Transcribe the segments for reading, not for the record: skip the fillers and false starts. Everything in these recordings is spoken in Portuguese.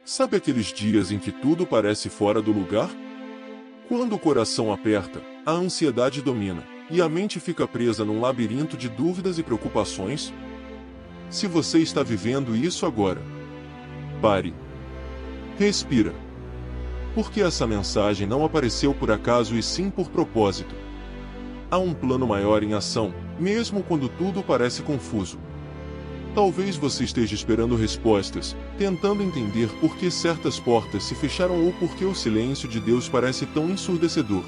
Sabe aqueles dias em que tudo parece fora do lugar? Quando o coração aperta, a ansiedade domina, e a mente fica presa num labirinto de dúvidas e preocupações? Se você está vivendo isso agora, pare. Respira. Porque essa mensagem não apareceu por acaso e sim por propósito. Há um plano maior em ação, mesmo quando tudo parece confuso. Talvez você esteja esperando respostas, tentando entender por que certas portas se fecharam ou por que o silêncio de Deus parece tão ensurdecedor.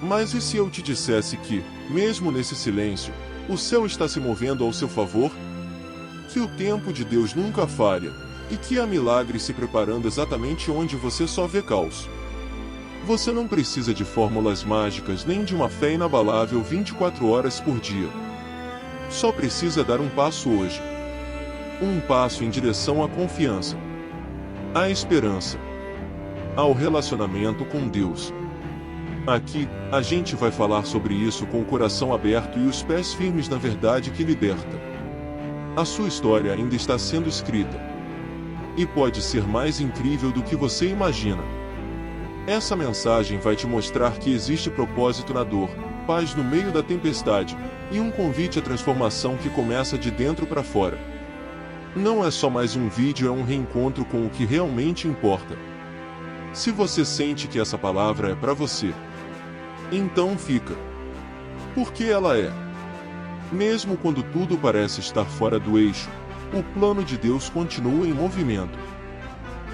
Mas e se eu te dissesse que, mesmo nesse silêncio, o céu está se movendo ao seu favor? Que o tempo de Deus nunca falha, e que há milagres se preparando exatamente onde você só vê caos. Você não precisa de fórmulas mágicas nem de uma fé inabalável 24 horas por dia. Só precisa dar um passo hoje. Um passo em direção à confiança, à esperança, ao relacionamento com Deus. Aqui, a gente vai falar sobre isso com o coração aberto e os pés firmes na verdade que liberta. A sua história ainda está sendo escrita. E pode ser mais incrível do que você imagina. Essa mensagem vai te mostrar que existe propósito na dor, paz no meio da tempestade, e um convite à transformação que começa de dentro para fora. Não é só mais um vídeo, é um reencontro com o que realmente importa. Se você sente que essa palavra é para você, então fica. Porque ela é. Mesmo quando tudo parece estar fora do eixo, o plano de Deus continua em movimento.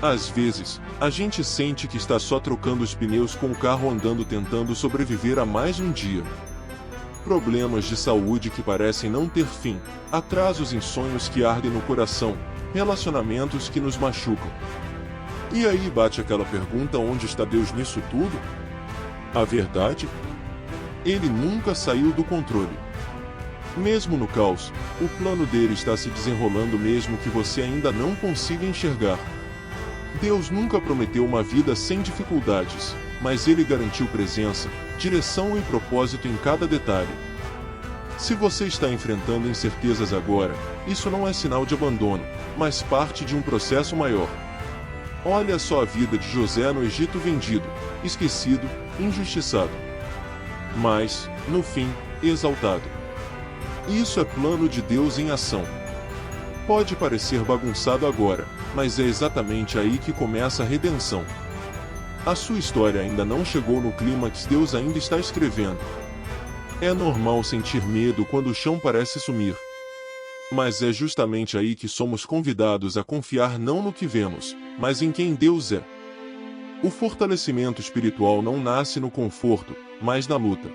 Às vezes, a gente sente que está só trocando os pneus com o carro andando tentando sobreviver a mais um dia. Problemas de saúde que parecem não ter fim, atrasos em sonhos que ardem no coração, relacionamentos que nos machucam. E aí bate aquela pergunta: onde está Deus nisso tudo? A verdade? Ele nunca saiu do controle. Mesmo no caos, o plano dele está se desenrolando mesmo que você ainda não consiga enxergar. Deus nunca prometeu uma vida sem dificuldades, mas ele garantiu presença, direção e propósito em cada detalhe. Se você está enfrentando incertezas agora, isso não é sinal de abandono, mas parte de um processo maior. Olha só a vida de José no Egito, vendido, esquecido, injustiçado. Mas, no fim, exaltado. Isso é plano de Deus em ação. Pode parecer bagunçado agora, mas é exatamente aí que começa a redenção. A sua história ainda não chegou no clímax, Deus ainda está escrevendo. É normal sentir medo quando o chão parece sumir. Mas é justamente aí que somos convidados a confiar não no que vemos, mas em quem Deus é. O fortalecimento espiritual não nasce no conforto, mas na luta.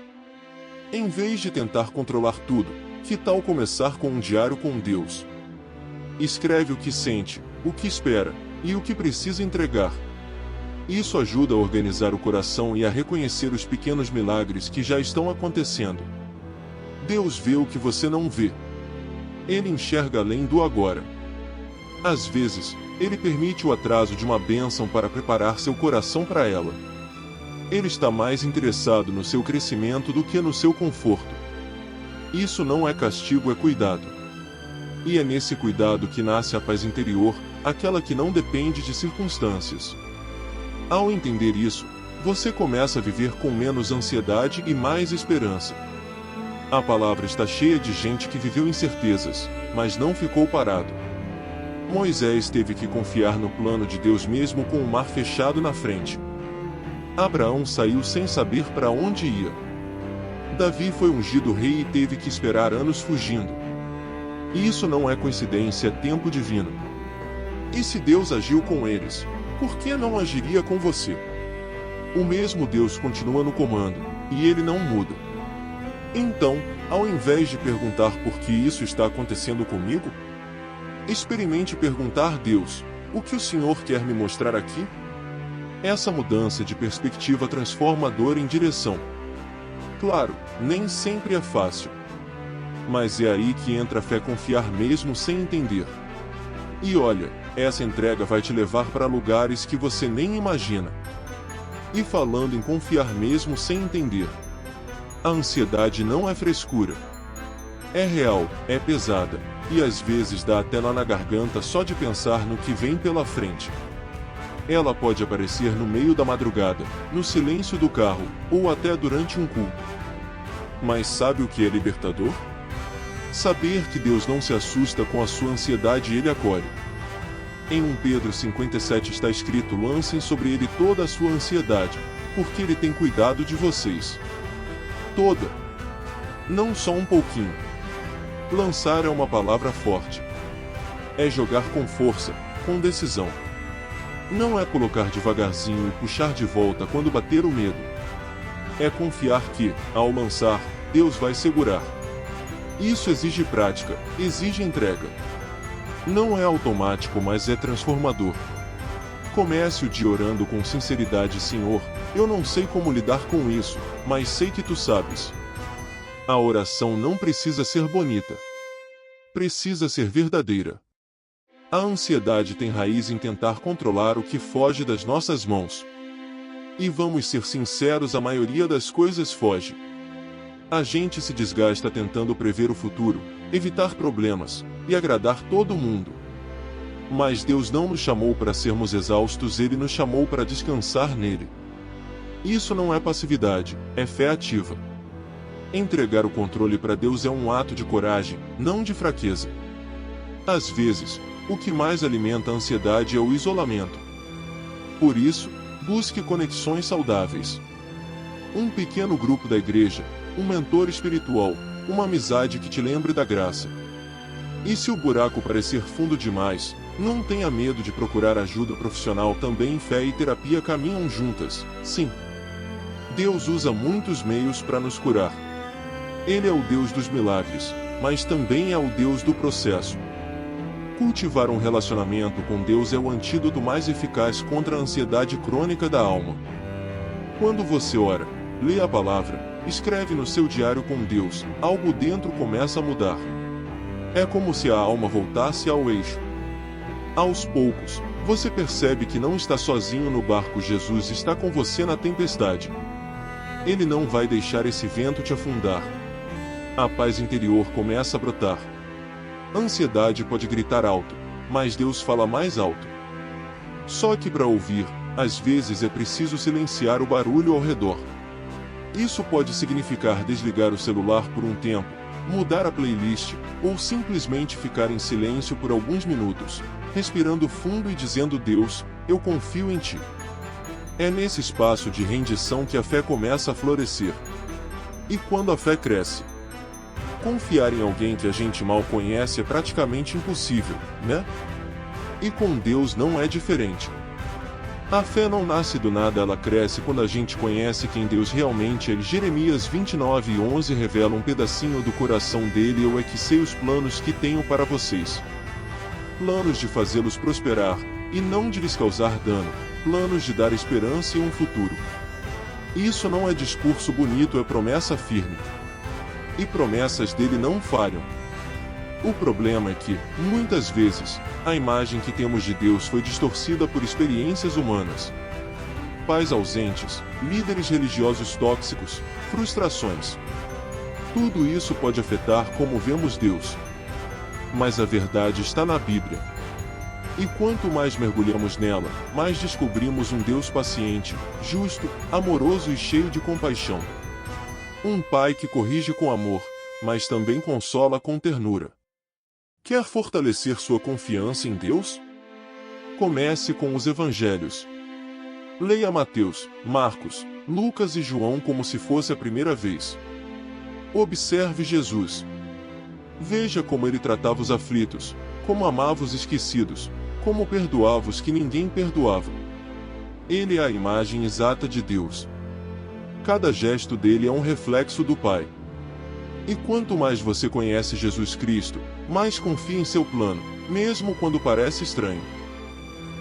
Em vez de tentar controlar tudo, que tal começar com um diário com Deus? Escreve o que sente, o que espera, e o que precisa entregar. Isso ajuda a organizar o coração e a reconhecer os pequenos milagres que já estão acontecendo. Deus vê o que você não vê. Ele enxerga além do agora. Às vezes, ele permite o atraso de uma bênção para preparar seu coração para ela. Ele está mais interessado no seu crescimento do que no seu conforto. Isso não é castigo, é cuidado. E é nesse cuidado que nasce a paz interior, aquela que não depende de circunstâncias. Ao entender isso, você começa a viver com menos ansiedade e mais esperança. A palavra está cheia de gente que viveu incertezas, mas não ficou parado. Moisés teve que confiar no plano de Deus mesmo com o mar fechado na frente. Abraão saiu sem saber para onde ia. Davi foi ungido rei e teve que esperar anos fugindo. E isso não é coincidência, é tempo divino. E se Deus agiu com eles, por que não agiria com você? O mesmo Deus continua no comando, e ele não muda. Então, ao invés de perguntar por que isso está acontecendo comigo, experimente perguntar: Deus, o que o Senhor quer me mostrar aqui? Essa mudança de perspectiva transforma a dor em direção. Claro, nem sempre é fácil. Mas é aí que entra a fé, confiar mesmo sem entender. E olha, essa entrega vai te levar para lugares que você nem imagina. E falando em confiar mesmo sem entender, a ansiedade não é frescura. É real, é pesada, e às vezes dá até nó na garganta só de pensar no que vem pela frente. Ela pode aparecer no meio da madrugada, no silêncio do carro, ou até durante um culto. Mas sabe o que é libertador? Saber que Deus não se assusta com a sua ansiedade e Ele acolhe. Em 1 Pedro 5,7 está escrito: lancem sobre Ele toda a sua ansiedade, porque Ele tem cuidado de vocês. Toda. Não só um pouquinho. Lançar é uma palavra forte. É jogar com força, com decisão. Não é colocar devagarzinho e puxar de volta quando bater o medo. É confiar que, ao lançar, Deus vai segurar. Isso exige prática, exige entrega. Não é automático, mas é transformador. Comece o dia orando com sinceridade: Senhor, eu não sei como lidar com isso, mas sei que Tu sabes. A oração não precisa ser bonita. Precisa ser verdadeira. A ansiedade tem raiz em tentar controlar o que foge das nossas mãos. E vamos ser sinceros, a maioria das coisas foge. A gente se desgasta tentando prever o futuro, evitar problemas e agradar todo mundo. Mas Deus não nos chamou para sermos exaustos, Ele nos chamou para descansar nele. Isso não é passividade, é fé ativa. Entregar o controle para Deus é um ato de coragem, não de fraqueza. Às vezes, o que mais alimenta a ansiedade é o isolamento. Por isso, busque conexões saudáveis. Um pequeno grupo da igreja, um mentor espiritual, uma amizade que te lembre da graça. E se o buraco parecer fundo demais, não tenha medo de procurar ajuda profissional. Também fé e terapia caminham juntas, sim. Deus usa muitos meios para nos curar. Ele é o Deus dos milagres, mas também é o Deus do processo. Cultivar um relacionamento com Deus é o antídoto mais eficaz contra a ansiedade crônica da alma. Quando você ora, lê a palavra, escreve no seu diário com Deus, algo dentro começa a mudar. É como se a alma voltasse ao eixo. Aos poucos, você percebe que não está sozinho no barco. Jesus está com você na tempestade. Ele não vai deixar esse vento te afundar. A paz interior começa a brotar. A ansiedade pode gritar alto, mas Deus fala mais alto. Só que para ouvir, às vezes é preciso silenciar o barulho ao redor. Isso pode significar desligar o celular por um tempo, mudar a playlist, ou simplesmente ficar em silêncio por alguns minutos, respirando fundo e dizendo: Deus, eu confio em Ti. É nesse espaço de rendição que a fé começa a florescer. E quando a fé cresce? Confiar em alguém que a gente mal conhece é praticamente impossível, né? E com Deus não é diferente. A fé não nasce do nada, ela cresce quando a gente conhece quem Deus realmente é. Jeremias 29:11 revela um pedacinho do coração dele: eu é que sei os planos que tenho para vocês. Planos de fazê-los prosperar, e não de lhes causar dano, planos de dar esperança e um futuro. Isso não é discurso bonito, é promessa firme. E promessas dele não falham. O problema é que, muitas vezes, a imagem que temos de Deus foi distorcida por experiências humanas. Pais ausentes, líderes religiosos tóxicos, frustrações. Tudo isso pode afetar como vemos Deus. Mas a verdade está na Bíblia. E quanto mais mergulhamos nela, mais descobrimos um Deus paciente, justo, amoroso e cheio de compaixão. Um pai que corrige com amor, mas também consola com ternura. Quer fortalecer sua confiança em Deus? Comece com os evangelhos. Leia Mateus, Marcos, Lucas e João como se fosse a primeira vez. Observe Jesus. Veja como ele tratava os aflitos, como amava os esquecidos, como perdoava os que ninguém perdoava. Ele é a imagem exata de Deus. Cada gesto dele é um reflexo do Pai. E quanto mais você conhece Jesus Cristo, mais confia em seu plano, mesmo quando parece estranho.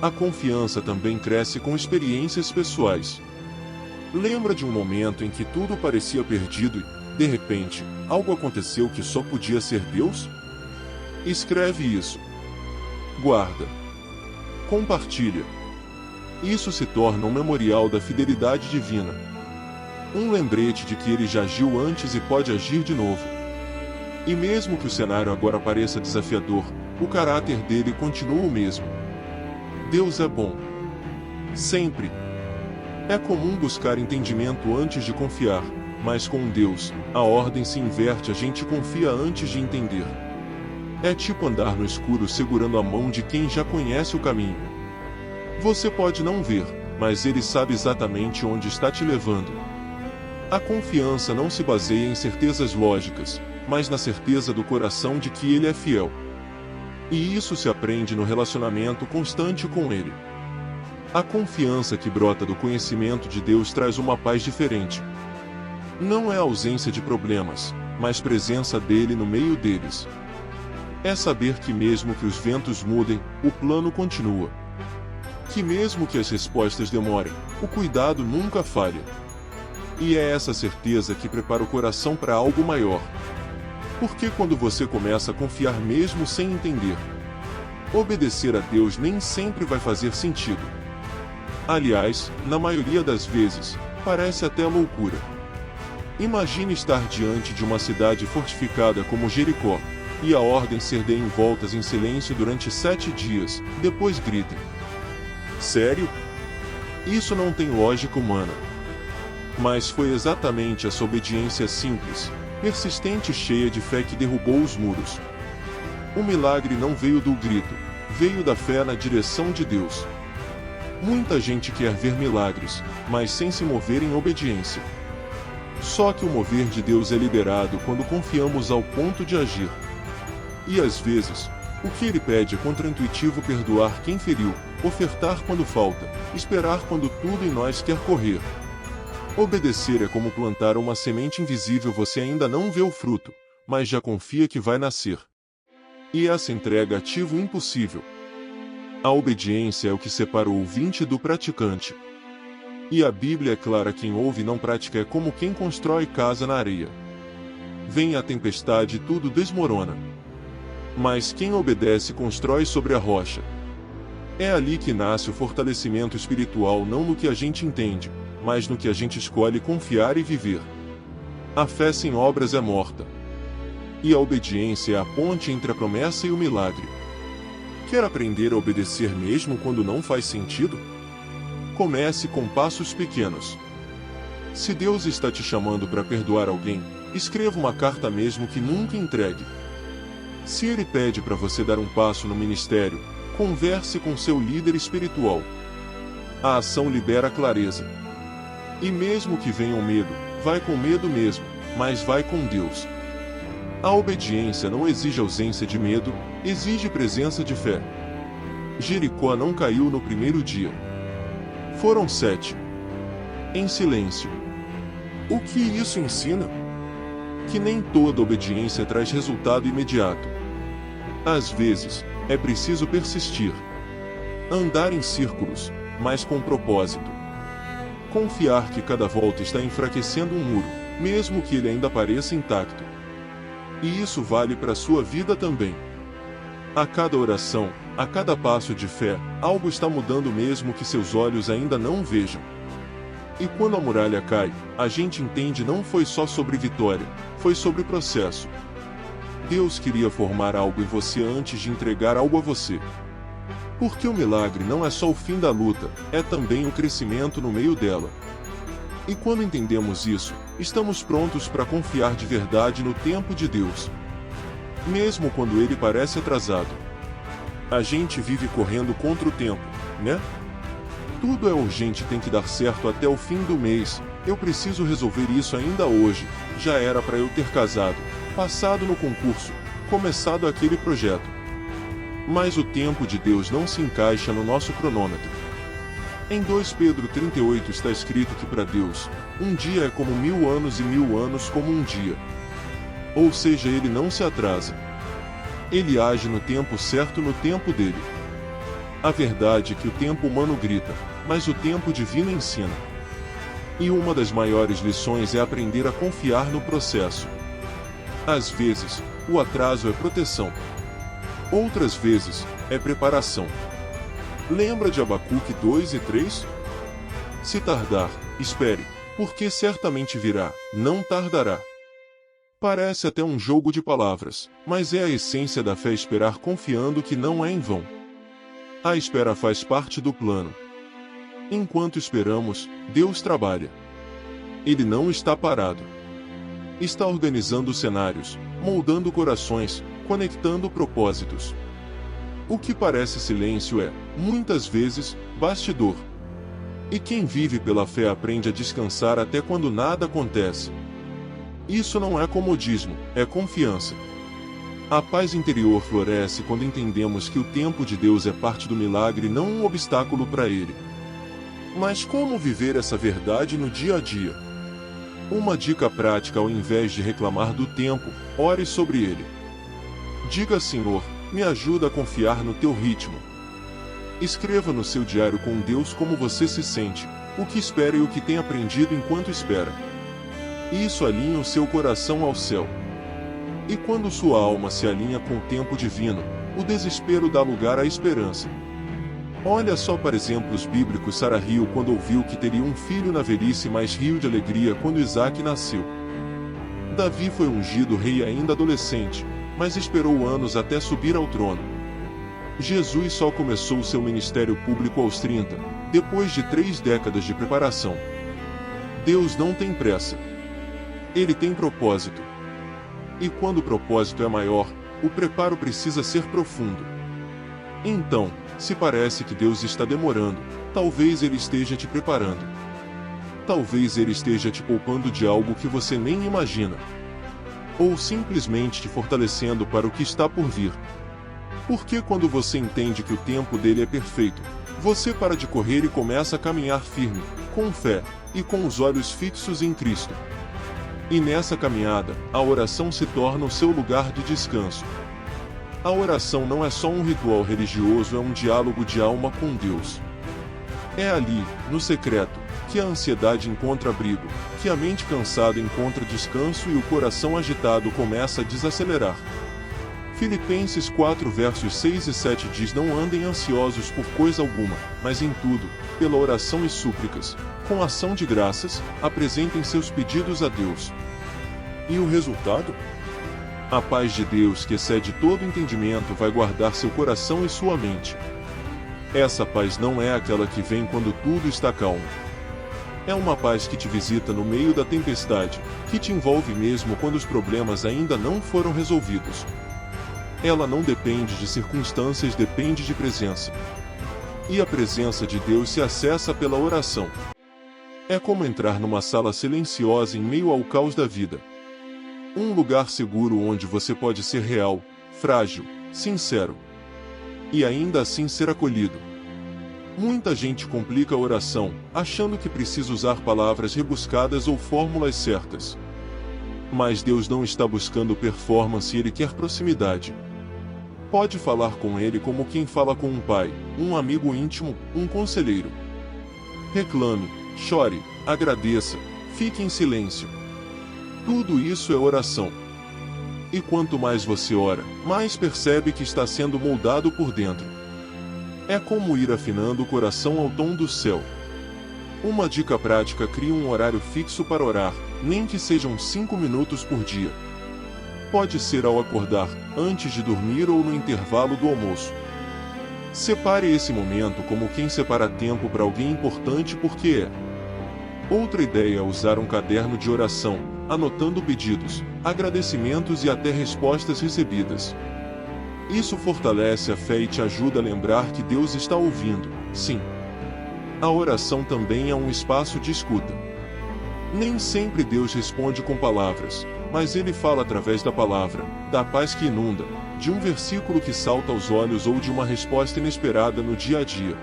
A confiança também cresce com experiências pessoais. Lembra de um momento em que tudo parecia perdido e, de repente, algo aconteceu que só podia ser Deus? Escreve isso. Guarda. Compartilha. Isso se torna um memorial da fidelidade divina. Um lembrete de que ele já agiu antes e pode agir de novo. E mesmo que o cenário agora pareça desafiador, o caráter dele continua o mesmo. Deus é bom. Sempre. É comum buscar entendimento antes de confiar, mas com Deus, a ordem se inverte, a gente confia antes de entender. É tipo andar no escuro segurando a mão de quem já conhece o caminho. Você pode não ver, mas ele sabe exatamente onde está te levando. A confiança não se baseia em certezas lógicas, mas na certeza do coração de que ele é fiel. E isso se aprende no relacionamento constante com ele. A confiança que brota do conhecimento de Deus traz uma paz diferente. Não é ausência de problemas, mas presença dele no meio deles. É saber que mesmo que os ventos mudem, o plano continua. Que mesmo que as respostas demorem, o cuidado nunca falha. E é essa certeza que prepara o coração para algo maior. Porque quando você começa a confiar mesmo sem entender, obedecer a Deus nem sempre vai fazer sentido. Aliás, na maioria das vezes, parece até loucura. Imagine estar diante de uma cidade fortificada como Jericó, e a ordem ser dê em voltas em silêncio durante 7 dias, depois gritem. Sério? Isso não tem lógica humana. Mas foi exatamente essa obediência simples, persistente e cheia de fé que derrubou os muros. O milagre não veio do grito, veio da fé na direção de Deus. Muita gente quer ver milagres, mas sem se mover em obediência. Só que o mover de Deus é liberado quando confiamos ao ponto de agir. E às vezes, o que ele pede é contraintuitivo: perdoar quem feriu, ofertar quando falta, esperar quando tudo em nós quer correr. Obedecer é como plantar uma semente invisível, você ainda não vê o fruto, mas já confia que vai nascer. E essa entrega ativa o impossível. A obediência é o que separa o ouvinte do praticante. E a Bíblia é clara: quem ouve e não pratica é como quem constrói casa na areia. Vem a tempestade e tudo desmorona. Mas quem obedece constrói sobre a rocha. É ali que nasce o fortalecimento espiritual, não no que a gente entende, mas no que a gente escolhe confiar e viver. A fé sem obras é morta. E a obediência é a ponte entre a promessa e o milagre. Quer aprender a obedecer mesmo quando não faz sentido? Comece com passos pequenos. Se Deus está te chamando para perdoar alguém, escreva uma carta mesmo que nunca entregue. Se Ele pede para você dar um passo no ministério, converse com seu líder espiritual. A ação libera clareza. E mesmo que venha o medo, vai com medo mesmo, mas vai com Deus. A obediência não exige ausência de medo, exige presença de fé. Jericó não caiu no primeiro dia. Foram 7. Em silêncio. O que isso ensina? Que nem toda obediência traz resultado imediato. Às vezes, é preciso persistir. Andar em círculos, mas com propósito. Confiar que cada volta está enfraquecendo um muro, mesmo que ele ainda pareça intacto. E isso vale para a sua vida também. A cada oração, a cada passo de fé, algo está mudando mesmo que seus olhos ainda não vejam. E quando a muralha cai, a gente entende não foi só sobre vitória, foi sobre processo. Deus queria formar algo em você antes de entregar algo a você. Porque o milagre não é só o fim da luta, é também o crescimento no meio dela. E quando entendemos isso, estamos prontos para confiar de verdade no tempo de Deus. Mesmo quando ele parece atrasado. A gente vive correndo contra o tempo, né? Tudo é urgente, tem que dar certo até o fim do mês. Eu preciso resolver isso ainda hoje. Já era para eu ter casado, passado no concurso, começado aquele projeto. Mas o tempo de Deus não se encaixa no nosso cronômetro. Em 2 Pedro 38 está escrito que para Deus, um dia é como 1000 anos e 1000 anos como um dia. Ou seja, ele não se atrasa. Ele age no tempo certo, no tempo dele. A verdade é que o tempo humano grita, mas o tempo divino ensina. E uma das maiores lições é aprender a confiar no processo. Às vezes, o atraso é proteção. Outras vezes, é preparação. Lembra de Abacuque 2 e 3? Se tardar, espere, porque certamente virá, não tardará. Parece até um jogo de palavras, mas é a essência da fé, esperar confiando que não é em vão. A espera faz parte do plano. Enquanto esperamos, Deus trabalha. Ele não está parado. Está organizando cenários, moldando corações, conectando propósitos. O que parece silêncio é, muitas vezes, bastidor. E quem vive pela fé aprende a descansar até quando nada acontece. Isso não é comodismo, é confiança. A paz interior floresce quando entendemos que o tempo de Deus é parte do milagre e não um obstáculo para ele. Mas como viver essa verdade no dia a dia? Uma dica prática: ao invés de reclamar do tempo, ore sobre ele. Diga: Senhor, me ajuda a confiar no teu ritmo. Escreva no seu diário com Deus como você se sente, o que espera e o que tem aprendido enquanto espera. Isso alinha o seu coração ao céu. E quando sua alma se alinha com o tempo divino, o desespero dá lugar à esperança. Olha só para exemplos bíblicos. Sara riu quando ouviu que teria um filho na velhice, mas riu de alegria quando Isaque nasceu. Davi foi ungido rei ainda adolescente, mas esperou anos até subir ao trono. Jesus só começou seu ministério público aos 30, depois de 3 décadas de preparação. Deus não tem pressa. Ele tem propósito. E quando o propósito é maior, o preparo precisa ser profundo. Então, se parece que Deus está demorando, talvez Ele esteja te preparando. Talvez Ele esteja te poupando de algo que você nem imagina. Ou simplesmente te fortalecendo para o que está por vir. Porque quando você entende que o tempo dele é perfeito, você para de correr e começa a caminhar firme, com fé, e com os olhos fixos em Cristo. E nessa caminhada, a oração se torna o seu lugar de descanso. A oração não é só um ritual religioso, é um diálogo de alma com Deus. É ali, no secreto, que a ansiedade encontra abrigo, que a mente cansada encontra descanso e o coração agitado começa a desacelerar. Filipenses 4 versos 6 e 7 diz: não andem ansiosos por coisa alguma, mas em tudo, pela oração e súplicas, com ação de graças, apresentem seus pedidos a Deus. E o resultado? A paz de Deus, que excede todo entendimento, vai guardar seu coração e sua mente. Essa paz não é aquela que vem quando tudo está calmo. É uma paz que te visita no meio da tempestade, que te envolve mesmo quando os problemas ainda não foram resolvidos. Ela não depende de circunstâncias, depende de presença. E a presença de Deus se acessa pela oração. É como entrar numa sala silenciosa em meio ao caos da vida. Um lugar seguro onde você pode ser real, frágil, sincero. E ainda assim ser acolhido. Muita gente complica a oração, achando que precisa usar palavras rebuscadas ou fórmulas certas. Mas Deus não está buscando performance, Ele quer proximidade. Pode falar com Ele como quem fala com um pai, um amigo íntimo, um conselheiro. Reclame, chore, agradeça, fique em silêncio. Tudo isso é oração. E quanto mais você ora, mais percebe que está sendo moldado por dentro. É como ir afinando o coração ao tom do céu. Uma dica prática: crie um horário fixo para orar, nem que sejam 5 minutos por dia. Pode ser ao acordar, antes de dormir ou no intervalo do almoço. Separe esse momento como quem separa tempo para alguém importante, porque é. Outra ideia é usar um caderno de oração, anotando pedidos, agradecimentos e até respostas recebidas. Isso fortalece a fé e te ajuda a lembrar que Deus está ouvindo, sim. A oração também é um espaço de escuta. Nem sempre Deus responde com palavras, mas Ele fala através da palavra, da paz que inunda, de um versículo que salta aos olhos ou de uma resposta inesperada no dia a dia.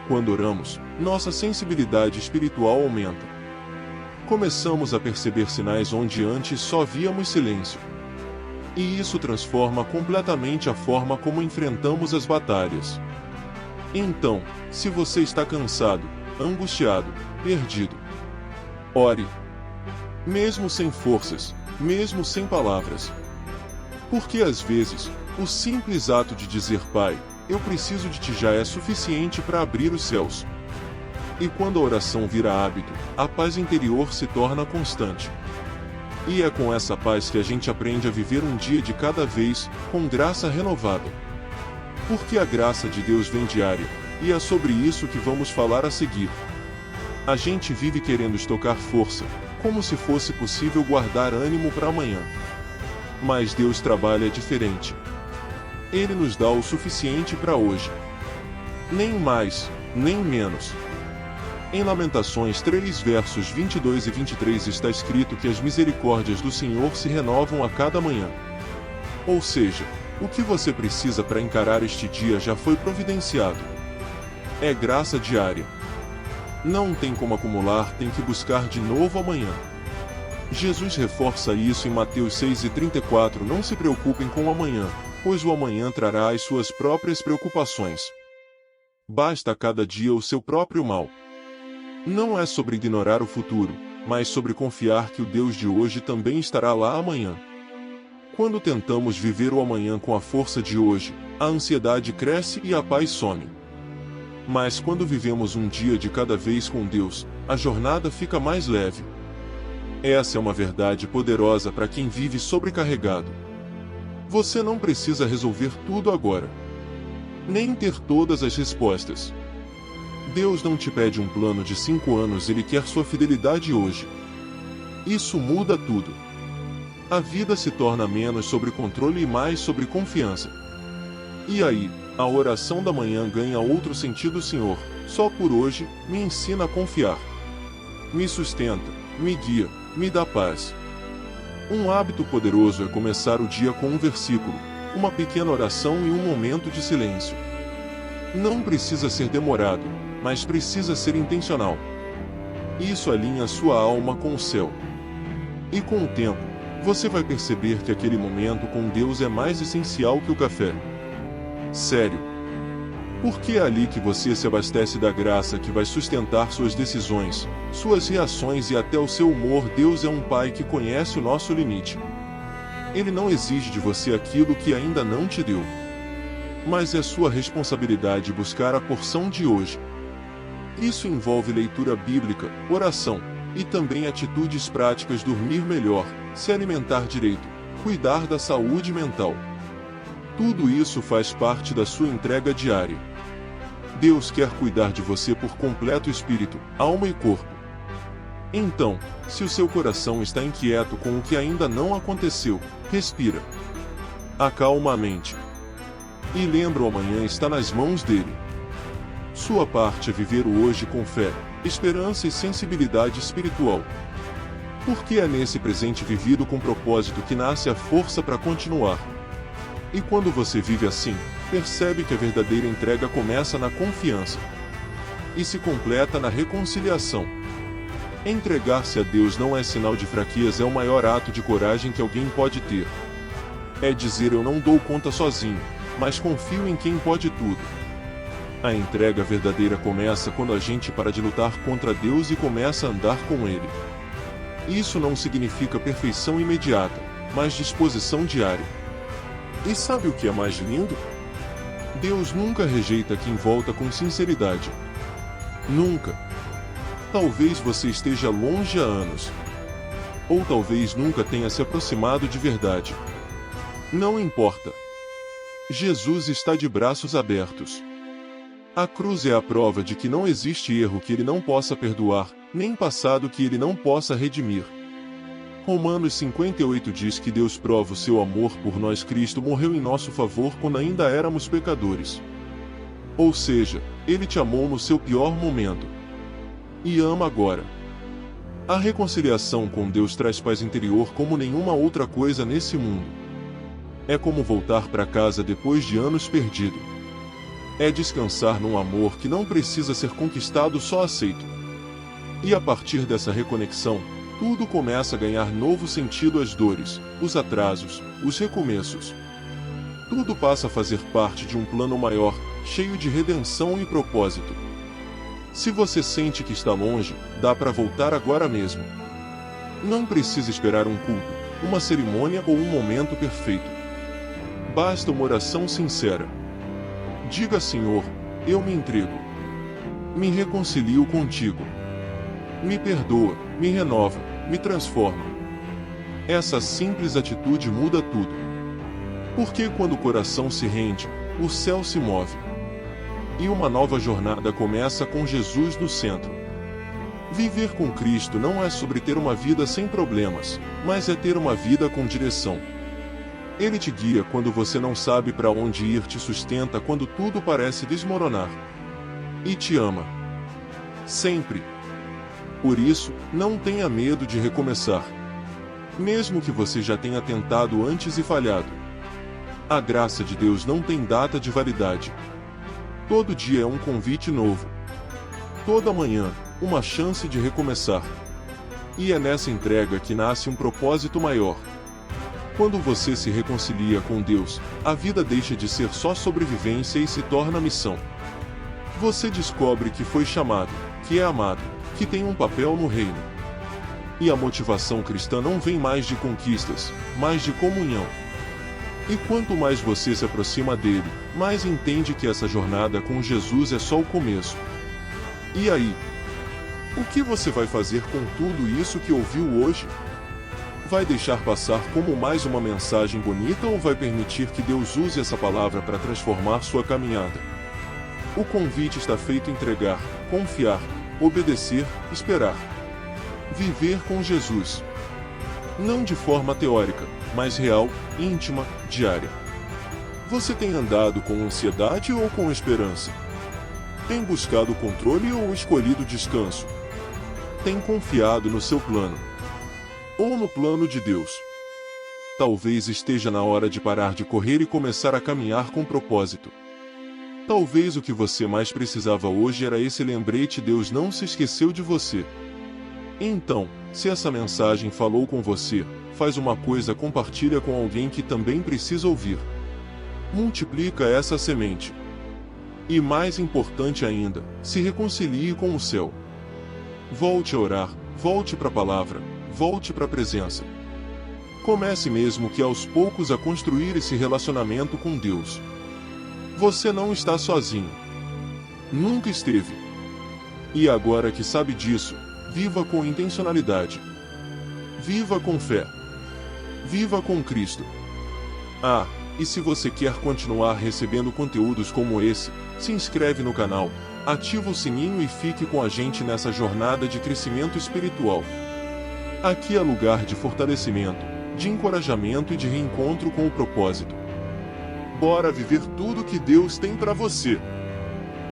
Quando oramos, nossa sensibilidade espiritual aumenta. Começamos a perceber sinais onde antes só víamos silêncio. E isso transforma completamente a forma como enfrentamos as batalhas. Então, se você está cansado, angustiado, perdido, ore. Mesmo sem forças, mesmo sem palavras. Porque às vezes, o simples ato de dizer: Pai, eu preciso de Ti, já é suficiente para abrir os céus. E quando a oração vira hábito, a paz interior se torna constante. E é com essa paz que a gente aprende a viver um dia de cada vez, com graça renovada. Porque a graça de Deus vem diária, E é sobre isso que vamos falar a seguir. A gente vive querendo estocar força, como se fosse possível guardar ânimo para amanhã. Mas Deus trabalha diferente. Ele nos dá o suficiente para hoje. Nem mais, nem menos. Em Lamentações 3 versos 22 e 23 está escrito que as misericórdias do Senhor se renovam a cada manhã. Ou seja, o que você precisa para encarar este dia já foi providenciado. É graça diária. Não tem como acumular, tem que buscar de novo amanhã. Jesus reforça isso em Mateus 6:34. Não se preocupem com o amanhã, pois o amanhã trará as suas próprias preocupações. Basta a cada dia o seu próprio mal. Não é sobre ignorar o futuro, mas sobre confiar que o Deus de hoje também estará lá amanhã. Quando tentamos viver o amanhã com a força de hoje, a ansiedade cresce e a paz some. Mas quando vivemos um dia de cada vez com Deus, a jornada fica mais leve. Essa é uma verdade poderosa para quem vive sobrecarregado. Você não precisa resolver tudo agora, nem ter todas as respostas. Deus não te pede um plano de 5 anos, Ele quer sua fidelidade hoje. Isso muda tudo. A vida se torna menos sobre controle e mais sobre confiança. E aí, a oração da manhã ganha outro sentido. Senhor, só por hoje, me ensina a confiar. Me sustenta, me guia, me dá paz. Um hábito poderoso é começar o dia com um versículo, uma pequena oração e um momento de silêncio. Não precisa ser demorado, mas precisa ser intencional. Isso alinha sua alma com o céu. E com o tempo, você vai perceber que aquele momento com Deus é mais essencial que o café. Sério. Porque é ali que você se abastece da graça que vai sustentar suas decisões, suas reações e até o seu humor. Deus é um Pai que conhece o nosso limite. Ele não exige de você aquilo que ainda não te deu. Mas é sua responsabilidade buscar a porção de hoje. Isso envolve leitura bíblica, oração, e também atitudes práticas: dormir melhor, se alimentar direito, cuidar da saúde mental. Tudo isso faz parte da sua entrega diária. Deus quer cuidar de você por completo, espírito, alma e corpo. Então, se o seu coração está inquieto com o que ainda não aconteceu, respira. Acalma a mente. E lembra: o amanhã está nas mãos dele. Sua parte é viver o hoje com fé, esperança e sensibilidade espiritual. Porque é nesse presente vivido com propósito que nasce a força para continuar. E quando você vive assim, percebe que a verdadeira entrega começa na confiança e se completa na reconciliação. Entregar-se a Deus não é sinal de fraqueza, é o maior ato de coragem que alguém pode ter. É dizer: eu não dou conta sozinho, mas confio em quem pode tudo. A entrega verdadeira começa quando a gente para de lutar contra Deus e começa a andar com Ele. Isso não significa perfeição imediata, mas disposição diária. E sabe o que é mais lindo? Deus nunca rejeita quem volta com sinceridade. Nunca. Talvez você esteja longe há anos. Ou talvez nunca tenha se aproximado de verdade. Não importa. Jesus está de braços abertos. A cruz é a prova de que não existe erro que Ele não possa perdoar, nem passado que Ele não possa redimir. Romanos 5:8 diz que Deus prova o seu amor por nós. Cristo morreu em nosso favor quando ainda éramos pecadores. Ou seja, Ele te amou no seu pior momento. E ama agora. A reconciliação com Deus traz paz interior como nenhuma outra coisa nesse mundo. É como voltar para casa depois de anos perdido. É descansar num amor que não precisa ser conquistado, só aceito. E a partir dessa reconexão, tudo começa a ganhar novo sentido: as dores, os atrasos, os recomeços. Tudo passa a fazer parte de um plano maior, cheio de redenção e propósito. Se você sente que está longe, dá para voltar agora mesmo. Não precisa esperar um culto, uma cerimônia ou um momento perfeito. Basta uma oração sincera. Diga: Senhor, eu me entrego. Me reconcilio contigo. Me perdoa, me renova, me transforma. Essa simples atitude muda tudo. Porque quando o coração se rende, o céu se move. E uma nova jornada começa com Jesus no centro. Viver com Cristo não é sobre ter uma vida sem problemas, mas é ter uma vida com direção. Ele te guia quando você não sabe para onde ir, te sustenta quando tudo parece desmoronar. E te ama. Sempre. Por isso, não tenha medo de recomeçar. Mesmo que você já tenha tentado antes e falhado. A graça de Deus não tem data de validade. Todo dia é um convite novo. Toda manhã, uma chance de recomeçar. E é nessa entrega que nasce um propósito maior. Quando você se reconcilia com Deus, a vida deixa de ser só sobrevivência e se torna missão. Você descobre que foi chamado, que é amado, que tem um papel no reino. E a motivação cristã não vem mais de conquistas, mas de comunhão. E quanto mais você se aproxima dele, mais entende que essa jornada com Jesus é só o começo. E aí? O que você vai fazer com tudo isso que ouviu hoje? Vai deixar passar como mais uma mensagem bonita ou vai permitir que Deus use essa palavra para transformar sua caminhada? O convite está feito: entregar, confiar, obedecer, esperar. Viver com Jesus. Não de forma teórica, mas real, íntima, diária. Você tem andado com ansiedade ou com esperança? Tem buscado o controle ou escolhido o descanso? Tem confiado no seu plano? Ou no plano de Deus? Talvez esteja na hora de parar de correr e começar a caminhar com propósito. Talvez o que você mais precisava hoje era esse lembrete: Deus não se esqueceu de você. Então, se essa mensagem falou com você, faz uma coisa: compartilha com alguém que também precisa ouvir. Multiplica essa semente. E mais importante ainda, se reconcilie com o céu. Volte a orar, volte para a palavra, volte para a presença. Comece mesmo que aos poucos a construir esse relacionamento com Deus. Você não está sozinho. Nunca esteve. E agora que sabe disso, viva com intencionalidade. Viva com fé. Viva com Cristo. Ah, e se você quer continuar recebendo conteúdos como esse, se inscreve no canal, ativa o sininho e fique com a gente nessa jornada de crescimento espiritual. Aqui é lugar de fortalecimento, de encorajamento e de reencontro com o propósito. Bora viver tudo que Deus tem para você!